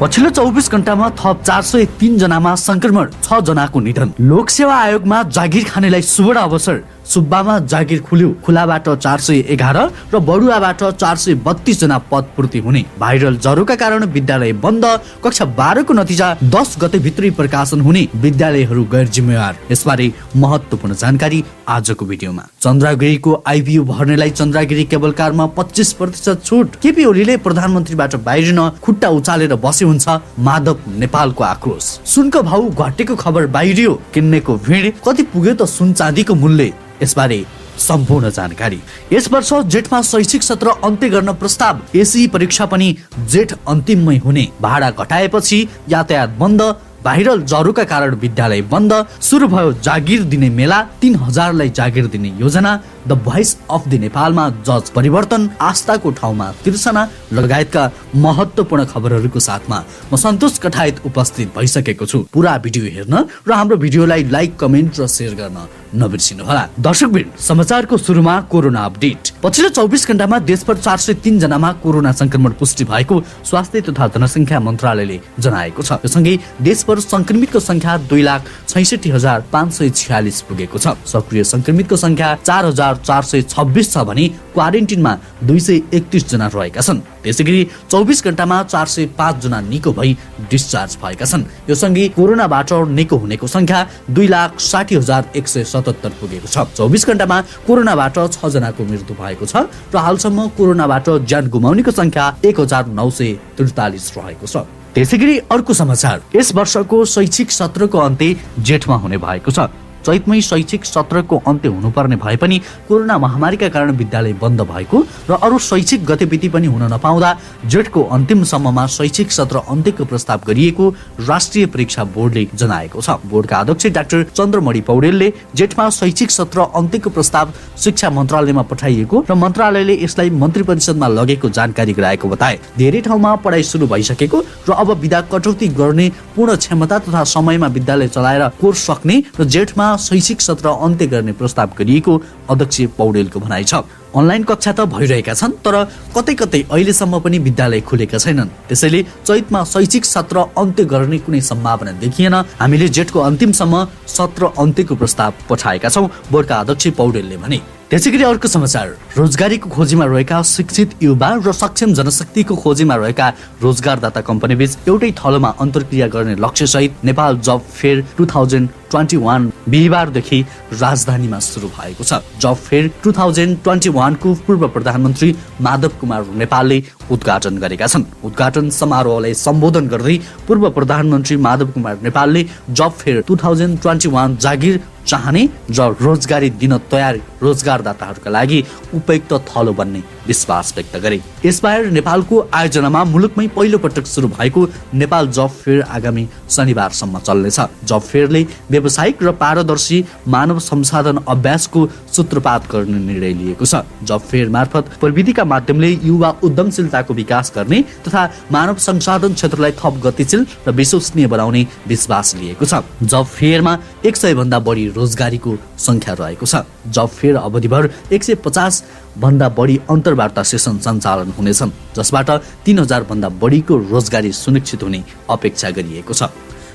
पछिल्लो 24 घण्टामा थप 403 जनामा संक्रमण, 6 जनाको निधन। लोक सेवा आयोगमा जागिर खानेलाई सुवर्ण अवसर। सुब्बामा जागिर खुल्यो, खुलाबाट 411 र बडुवाबाट 432 जना पद पूर्ति हुने। भाइरल ज्वरोका कारण विद्यालय बन्द, कक्षा 12 को नतिजा 10 गते भित्रै प्रकाशन हुने, विद्यालयहरू गैर जिम्मेवार। यसबारे महत्त्वपूर्ण जानकारी आजको भिडियोमा। चन्द्रागिरीको आइभीयू भर्नेलाई चन्द्रागिरी केबल कारमा 25% छुट। केपी ओलीले प्रधानमन्त्रीबाट बाहिरिन खुट्टा उचालेर बसे हुन्छ, माधव नेपालको आक्रोश। सुनको भाउ घटेको खबर बाहिरियो, किन्नेको भिड, कति पुग्यो त सुन चाँदीको मूल्य। यसबारे सम्पूर्ण जानकारी। यस वर्ष जेठमा शैक्षिक सत्र अन्त्य गर्न प्रस्ताव। एसई परीक्षा पनि जेठ अन्तिममै हुने। भाडा घटाएपछि यातायात बन्द, भाइरल ज्वरोका कारण विद्यालय बन्द। सुरु भयो जागिर दिने मेला, 3000लाई जागिर दिने योजना। द भोइस अफ द नेपालमा जज परिवर्तन, आस्थाको ठाउँमा तिर्सना लगायतका महत्त्वपूर्ण खबरहरूको साथमा म सन्तोष कठायत उपस्थित भइसकेको छु। पुरा भिडियो हेर्न र हाम्रो भिडियोलाई लाइक, कमेन्ट र शेयर गर्न नबिर्सिनुहोला। दर्शकवृन्द, समाचारको सुरुमा कोरोना अपडेट। पछिल्लो 24 घण्टामा देशभर 403 जनामा कोरोना संक्रमण पुष्टि भएको स्वास्थ्य तथा जनसङ्ख्या मन्त्रालयले जनाएको छ। यससँगै देशभर संक्रमितको संख्या 2,66,546 पुगेको छ। सक्रिय संक्रमितको संख्या 4,426 छ भने क्वारेन्टिनमा 231 जना रहेका छन्। त्यसैगरी 24 घण्टामा 405 जना निको भई डिस्चार्ज भएका छन्। यो सँगै कोरोनाबाट निको हुनेको संख्या 2,60,177 पुगेको छ। 24 घण्टामा कोरोनाबाट 6 जनाको मृत्यु भएको छ र हालसम्म कोरोनाबाट ज्यान गुमाउनेको संख्या 1,943 रहेको छ। त्यसैगरी अर्को समाचार। यस वर्षको शैक्षिक सत्रको अन्त्य जेठमा हुने भएको छ। चैतमै शैक्षिक सत्रको अन्त्य हुनुपर्ने भए पनि कोरोना महामारीका कारण विद्यालय बन्द भएको र अरू शैक्षिक गतिविधि पनि हुन नपाउँदा जेठको अन्तिम सम्ममा शैक्षिक सत्र अन्त्यको प्रस्ताव गरिएको राष्ट्रिय परीक्षा बोर्डले जनाएको छ। बोर्डका अध्यक्ष डाक्टर चन्द्रमणि पौडेलले जेठमा शैक्षिक सत्र अन्त्यको प्रस्ताव शिक्षा मन्त्रालयमा पठाइएको र मन्त्रालयले यसलाई मन्त्री परिषदमा लगेको जानकारी गराएको बताए। धेरै ठाउँमा पढाइ सुरु भइसकेको र अब विधा कटौती गर्ने पूर्ण क्षमता तथा समयमा विद्यालय चलाएर कोर्स सक्ने र जेठमा शैक्षिक सत्र अन्त्य गर्ने प्रस्ताव गरिएको अध्यक्ष पौडेलको भनाइ छ। अनलाइन कक्षा त भइरहेका छन्, तर कतै कतै अहिलेसम्म पनि विद्यालय खुलेका छैनन्। त्यसैले चैतमा शैक्षिक सत्र अन्त्य गर्ने कुनै सम्भावना देखिएन। हामीले जेठको अन्तिमसम्म सत्र अन्त्यको प्रस्ताव पठाएका छौँ, बोर्डका अध्यक्ष पौडेलले भने। त्यसैगरी अर्को समाचार। रोजगारीको खोजीमा रहेका शिक्षित युवा र सक्षम जनशक्तिको खोजीमा रहेका रोजगारदाता कम्पनीबीच एउटै थलोमा अन्तर्क्रिया गर्ने लक्ष्यसहित नेपाल जब फेयर 2021 बिहिबारदेखि राजधानीमा सुरु भएको छ। जब फेयर 2021 को पूर्व प्रधानमन्त्री माधव कुमार नेपालले उद्घाटन गरेका छन्। उद्घाटन समारोहलाई सम्बोधन गर्दै पूर्व प्रधानमन्त्री माधव कुमार नेपालले जब फेयर 2021 जागिर चाहने र रोजगारी दिन तयार रोजगारदाताहरूका लागि उपयुक्त थलो बन्ने विश्वास व्यक्त गरे। यसबाहेक नेपालको आयोजनामा मुलुकमै पहिलो पटक सुरु भएको नेपाल जब फेयर आगामी शनिबारसम्म चल्नेछ। जब फेयरले व्यावसायिक र पारदर्शी मानव संसाधन अभ्यासको सूत्रपात गर्ने निर्णय लिएको छ। जब फेयर मार्फत प्रविधिका माध्यमले युवा उद्यमशीलताको विकास गर्ने तथा मानव संसाधन क्षेत्रलाई थप गतिशील र विश्वसनीय बनाउने विश्वास लिएको छ। जब फेयरमा 100 भन्दा बढी रोजगारीको संख्या रहेको छ। जब फेयर अवधिभर 150 भन्दा बढी अन्तर्वार्ता सेसन सञ्चालन हुनेछन्, जसबाट 3000 भन्दा बढीको रोजगारी सुनिश्चित हुने अपेक्षा गरिएको छ।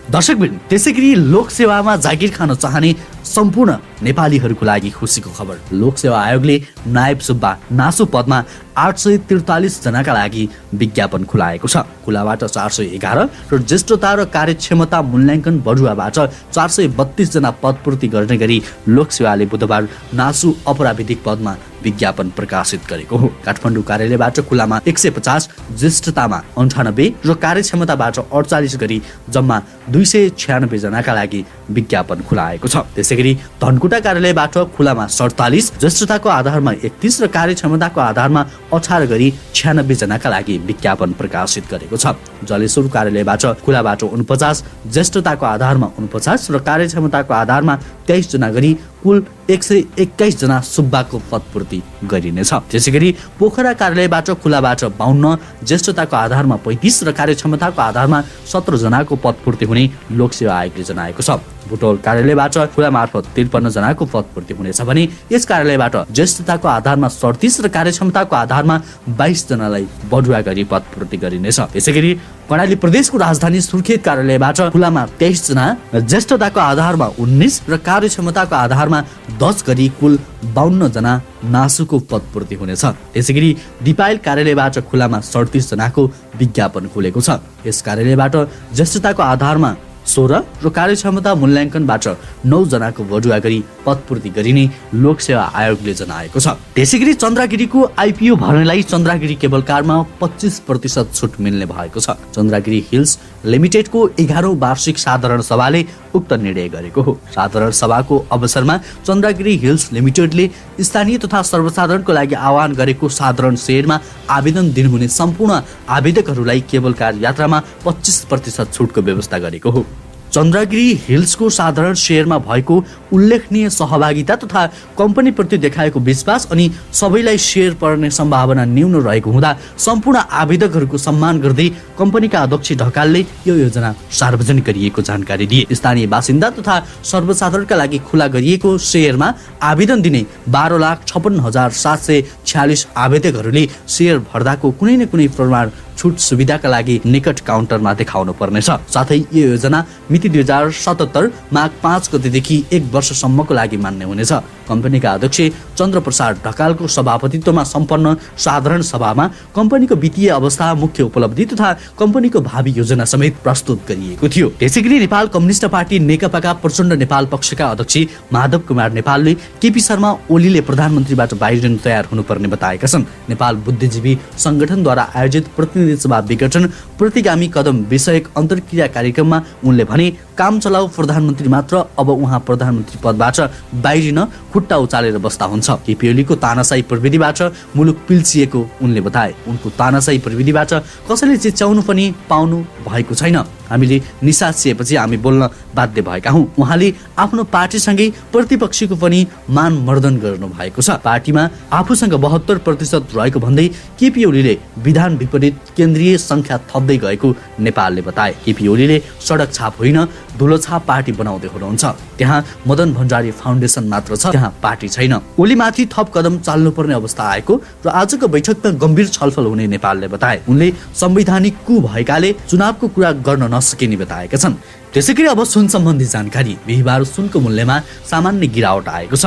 दर्शकवृन्द, त्यसैगरी लोकसेवामा जागिर खान चाहने सम्पूर्ण नेपालीहरूको लागि खुसीको खबर। लोकसेवा आयोगले नायब सुब्बा नासु पदमा 843 जनाका लागि विज्ञापन खुलाएको छ। खुलाबाट 411 र ज्येष्ठता र कार्यक्षमता मूल्याङ्कन बढुवाबाट 432 जना पद पूर्ति गर्ने गरी लोकसेवाले बुधबार नासु अपराविधिक पदमा विज्ञापन प्रकाशित गरेको हो। काठमाडौँ कार्यालयबाट खुलामा 150, ज्येष्ठतामा 98 र कार्यक्षमताबाट 48 गरी जम्मा 296 जनाका लागि विज्ञापन खुलाएको छ। त्यसैगरी धनकुटा कार्यालयबाट खुलामा 47, ज्येष्ठताको आधारमा 31 र कार्यक्षमताको आधारमा 18 गरी 96 जनाका लागि विज्ञापन प्रकाशित गरेको छ। जलेश्वर कार्यालयबाट खुलाबाट 49, ज्येष्ठताको आधारमा 49 र कार्यक्षमताको आधारमा 23 जना गरी कुल 121 जना सुब्बाको पदपूर्ति गरिनेछ। त्यसैगरी पोखरा कार्यालयबाट खुलाबाट 52, ज्येष्ठताको आधारमा 35 र कार्यक्षमताको आधारमा 17 जनाको पदपूर्ति हुने लोकसेवा आयोगले जनाएको छ। बुटोल कार्यालयबाट खुला मार्फत 53 जनाको पदपूर्ति हुनेछ भने यस कार्यालयबाट ज्येष्ठताको आधारमा 37 र कार्यक्षमताको आधारमा 22 जनालाई बढुवा गरी पदपूर्ति गरिनेछ। त्यसैगरी कर्णाली प्रदेशको राजधानी सुर्खेत कार्यालयबाट खुलामा 23 जना, ज्येष्ठताको आधारमा 19 र कार्यक्षमताको आधारमा 10 गरी कुल 52 जना नासुको पदपूर्ति हुनेछ। त्यसैगरी दिपायल कार्यालयबाट खुलामा 37 जनाको विज्ञापन खुलेको छ। यस कार्यालयबाट ज्येष्ठताको आधारमा 16 र कार्यक्षमता मूल्याङ्कनबाट 9 जनाको बढुवा गरी पदपूर्ति गरिने लोकसेवा आयोगले जनाएको छ। त्यसैगरी चन्द्रगिरीको आइपिओ भर्नेलाई चन्द्रगिरी केबल कारमा 25% छुट मिल्ने भएको छ। चन्द्रगिरी हिल्स लिमिटेडको 11औं वार्षिक साधारण सभाले उक्त निर्णय गरेको हो। साधारण सभाको अवसरमा चन्द्रगिरी हिल्स लिमिटेडले स्थानीय तथा सर्वसाधारणको लागि आह्वान गरेको साधारण शेयरमा आवेदन दिनुहुने सम्पूर्ण आवेदकहरूलाई केबल कार यात्रामा 25% छुटको व्यवस्था गरेको हो। चन्द्रगिरी हिल्सको साधारण शेयरमा भएको उल्लेखनीय सहभागिता तथा कम्पनीप्रति देखाएको विश्वास अनि सबैलाई शेयर पर्ने सम्भावना न्यून रहेको हुँदा सम्पूर्ण आवेदकहरूको सम्मान गर्दै कम्पनीका अध्यक्ष ढकालले यो योजना सार्वजनिक गरिएको जानकारी दिए। स्थानीय बासिन्दा तथा सर्वसाधारणका लागि खुला गरिएको शेयरमा आवेदन दिने 12,56,746 आवेदकहरूले शेयर भर्दाको कुनै न कुनै प्रमाण छुट सुविधाका लागि निकट काउन्टरमा देखाउनु पर्नेछ। साथै यो योजना मिति 2077 माघ 5 गतेदेखि 1 वर्षसम्मको लागि मान्य हुनेछ। कम्पनीका अध्यक्ष चन्द्रप्रसाद ढकालको सभापतित्वमा सम्पन्न साधारण सभामा कम्पनीको वित्तीय अवस्था, मुख्य उपलब्धि तथा कम्पनीको भावी योजना समेत प्रस्तुत गरिएको थियो। त्यसैगरी नेपाल कम्युनिस्ट पार्टी नेकपाका प्रचण्ड नेपाल पक्षका अध्यक्ष माधव कुमार नेपालले केपी शर्मा ओलीले प्रधानमन्त्रीबाट बाहिरिनु तयार हुनुपर्ने बताएका छन्। नेपाल बुद्धिजीवी संगठनद्वारा आयोजित प्रतिनिधि सभा विघटन प्रतिगामी कदम विषयक अन्तर्क्रिया कार्यक्रममा उनले भने काम चलाउ प्रधानमन्त्री मात्र, अब उहाँ प्रधानमन्त्री पदबाट बाहिरिन खुट्टा उचालेर बस्दा हुन्छ। केपी ओलीको तानाशाही प्रविधिबाट मुलुक पिल्सिएको उनले बताए। उनको तानाशाही प्रविधिबाट कसैले चिच्याउनु पनि पाउनु भएको छैन। हामीले निसासिएपछि हामी बोल्न बाध्य भएका हौं। उहाँले आफ्नो पार्टीसँगै प्रतिपक्षीको पनि मान मर्दन गर्नु भएको छ। पार्टीमा आफूसँग 72% रहेको भन्दै केपी ओलीले विधान विपरीत केन्द्रीय संख्या थप्दै गएको नेपालले बताए। केपी ओलीले सडक छाप होइन धुलो छाप पार्टी बनाउँदै हुनुहुन्छ। त्यहाँ मदन भण्डारी फाउन्डेसन मात्र छ, त्यहाँ पार्टी छैन। ओलीमाथि थप कदम चाल्नुपर्ने अवस्था आएको र आजको बैठकमा गम्भीर छलफल हुने नेपालले बताए। उनले संवैधानिक कु भएकाले चुनावको कुरा गर्न नसकिने बताएका छन्। त्यसैगरी अब सुन सम्बन्धी जानकारी। बिहिबार सुनको मूल्यमा सामान्य गिरावट आएको छ।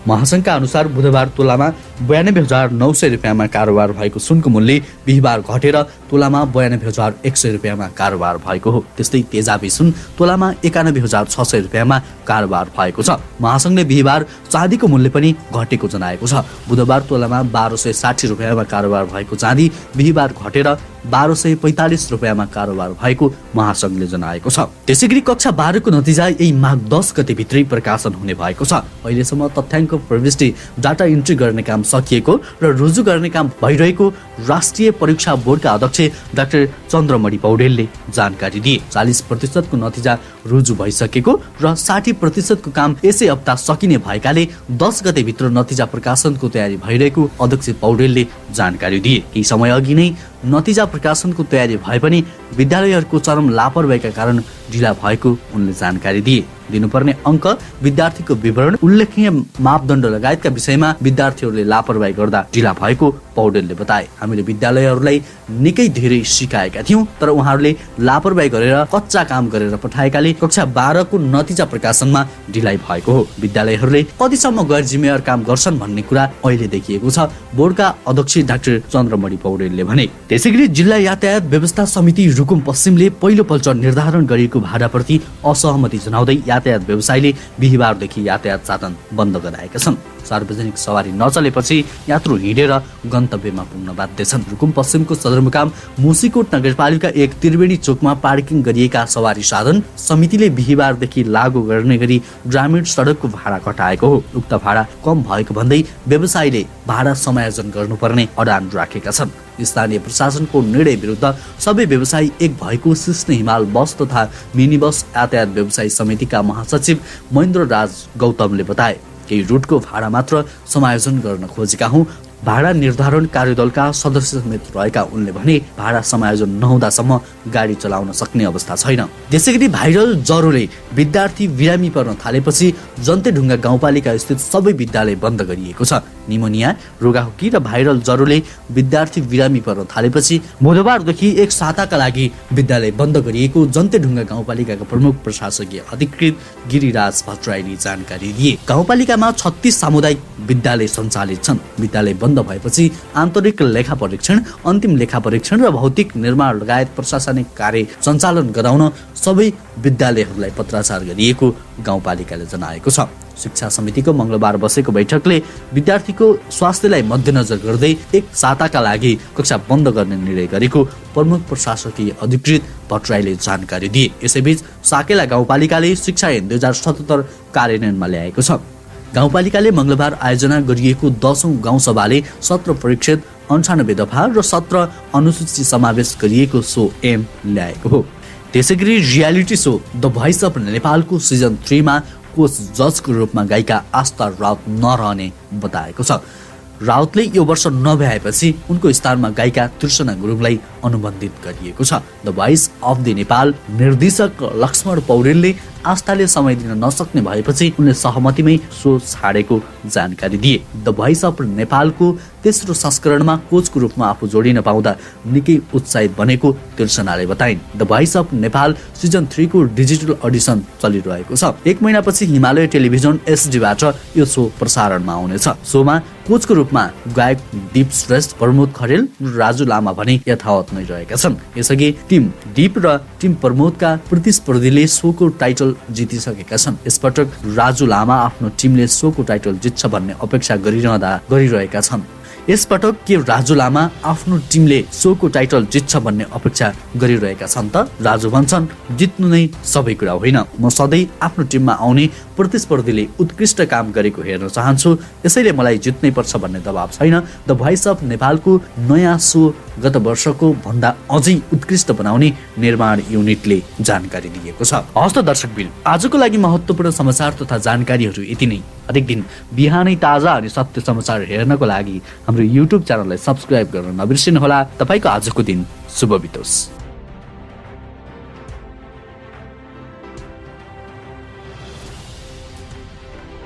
महासंघका अनुसार बुधबार तोलामा 92,900 रुपियाँमा कारोबार भएको सुनको मूल्य बिहिबार घटेर तोलामा 92,100 रुपियाँमा कारोबार भएको हो। त्यस्तै तेजाबी सुन तोलामा 91,600 रुपियाँमा कारोबार भएको छ। महासंघले बिहिबार चाँदीको मूल्य पनि घटेको जनाएको छ। बुधबार तोलामा 1260 रुपियाँमा कारोबार भएको चाँदी बिहिबार घटेर 1245 रुपियाँमा कारोबार भएको महासंघले जनाएको छ। त्यसैगरी कक्षा 12 को नतिजा यही माघ 10 गते भित्रै प्रकाशन हुने भएको छ। अहिलेसम्म तथ्याङ्क प्रविष्टि डाटा इन्ट्री गर्ने काम सकिएको र रुजु गर्ने काम भइरहेको राष्ट्रिय परीक्षा बोर्डका अध्यक्ष डाक्टर चन्द्रमणि पौडेलले जानकारी दिए। 40% को नतिजा रुजु भइसकेको र 60% को काम यसै हप्ता सकिने भएकाले 10 गते भित्र नतिजा प्रकाशनको तयारी भइरहेको अध्यक्ष पौडेलले जानकारी दिए। केही समय अघि नै नतिजा प्रकाशनको तयारी भए पनि विद्यालयहरूको चरम लापरवाहीका कारण ढिला भएको उनले जानकारी दिए। दिनुपर्ने अङ्क, विद्यार्थीको विवरण, उल्लेखनीय मापदण्ड लगायतका विषयमा विद्यार्थीहरूले लापरवाही गर्दा ढिला भएको पौडेलले बताए। हामीले विद्यालयहरूलाई निकै धेरै सिकाएका थियौं, तर उहाँहरूले लापरवाही गरेर कच्चा काम गरेर पठाएकाले कक्षा 12 को नतिजा प्रकाशनमा ढिलाइ भएको हो। विद्यालयहरूले कतिसम्म गैर जिम्मेवार काम गर्छन् भन्ने कुरा अहिले देखिएको छ, बोर्डका अध्यक्ष डाक्टर चन्द्रमणि पौडेलले भने। त्यसैगरी जिल्ला यातायात व्यवस्था समिति रुकुम पश्चिमले पहिलोपल्ट निर्धारण गरिएको भाडाप्रति असहमति जनाउँदै यातायात व्यवसायीले बिहिबारदेखि यातायात साधन बन्द गराएका छन्। सार्वजनिक सवारी नचलेपछि यात्रु हिँडेर गन्तव्यमा पुग्न बाध्य छन्। रुकुम पश्चिमको सदरमुकाम मुसिकोट नगरपालिका 1 त्रिवेणी चोकमा पार्किङ गरिएका सवारी साधन समितिले बिहिबारदेखि लागू गर्ने गरी ग्रामीण सडकको भाडा घटाएको हो। उक्त भाडा कम भएको भन्दै व्यवसायीले भाडा समायोजन गर्नुपर्ने अडान राखेका छन्। स्थानीय प्रशासनको निर्णय विरुद्ध सबै व्यवसायी एक भएको सिस्ने हिमाल बस तथा मिनी बस यातायात व्यवसायी समितिका महासचिव महेन्द्र राज गौतमले बताए। केही रुटको भाडा मात्र समायोजन गर्न खोजेका हौं, भाडा निर्धारण कार्यदलका सदस्य समेत रहेका उनले भने भाडा समायोजन नहुँदासम्म गाडी चलाउन सक्ने अवस्था छैन। त्यसैगरी भाइरल ज्वरोले विद्यार्थी बिरामी पर्न थालेपछि जन्तेढुङ्गा गाउँपालिका स्थित सबै विद्यालय बन्द गरिएको छ। निमोनिया, रुगाखोकी र भाइरल ज्वरोले विद्यार्थी बिरामी पर्न थालेपछि बुधबारदेखि एक साताका लागि विद्यालय बन्द गरिएको जन्तेढुङ्गा गाउँपालिकाका प्रमुख प्रशासकीय अधिकृत गिरिराज भट्टराईले जानकारी दिए। गाउँपालिकामा 36 सामुदायिक विद्यालय सञ्चालित छन्। विद्यालय बन्द भएपछि आन्तरिक लेखा परीक्षण, अन्तिम लेखा परीक्षण र भौतिक निर्माण लगायत प्रशासनिक कार्य सञ्चालन गराउन सबै विद्यालयहरूलाई पत्राचार गरिएको गाउँपालिकाले जनाएको छ। शिक्षा समितिको मंगलबार बसेको बैठकले विद्यार्थीको स्वास्थ्यलाई मध्यनजर गर्दै एक साताका लागि कक्षा बन्द गर्ने निर्णय गरेको प्रमुख प्रशासकीय अधिकृत भट्टराईले जानकारी दिए। यसैबीच साकेला गाउँपालिकाले शिक्षा ऐन 2077 कार्यान्वयनमा ल्याएको छ। गाउँपालिकाले मंगलबार आयोजना गरिएको 10औं गाउँसभाले 17 परीक्षित 98 दफा र 17 अनुसूची समावेश गरिएको सो एम ल्याएको हो। त्यसैगरी reality so the voice of नेपालको सिजन 3 मा कोच जजको रूपमा गायिका आस्था राउत नरहने बताएको छ। राउतले यो वर्ष नभ्याएपछि उनको स्थानमा गायिका तृष्णा गुरुङलाई अनुबन्धित गरिएको छ। The voice of the Nepal निर्देशक लक्ष्मण पौडेलले आस्थाले समय दिन नसक्ने भएपछि उनले सहमतिमै सो छाडेको जानकारी दिए। द भोइस अफ नेपालको तेस्रो संस्करणमा कोचको रूपमा आफू जोडिन पाउँदा निकै उत्साहित बनेको तृष्णाले बताइन्। The voice of Nepal season 3 को डिजिटल अडिसन चलिरहेको छ। एक महिनापछि हिमालय टेलिभिजन एसडीबाट यो सो प्रसारणमा आउनेछ। सोमा कोचको रूपमा गायक दीप श्रेष्ठ, प्रमोद खरेल, राजु लामा भने यथावत नै रहेका छन्। यसअघि टिम दीप र टिम प्रमोदका प्रतिस्पर्धीले सोको टाइटल जितिसकेका छन्। यसपटक राजु लामा आफ्नो टिमले सोको टाइटल जित्छ भन्ने अपेक्षा गरिरहेका छन्। यसपटक के राजु लामा आफ्नो टिमले सोको टाइटल जित्छ भन्ने अपेक्षा गरिरहेका छन् त? राजु भन्छन्, जित्नु नै सबै कुरा होइन, म सधैँ आफ्नो टिममा आउने प्रतिस्पर्धीले उत्कृष्ट काम गरेको हेर्न चाहन्छु, यसैले मलाई जित्नै पर्छ भन्ने दबाब छैन। द भोइस अफ नेपालको नयाँ सो गत वर्षको भन्दा अझै उत्कृष्ट बनाउने निर्माण युनिटले जानकारी दिएको छ। हस्त दर्शकबिन, आजको लागि महत्त्वपूर्ण समाचार तथा जानकारीहरू यति नै। हरेक दिन बिहानै ताजा अनि सत्य समाचार हेर्नको लागि हाम्रो युट्युब च्यानललाई सब्स्क्राइब गर्न नबिर्सिनुहोला। तपाईको आजको दिन शुभ बितोस्।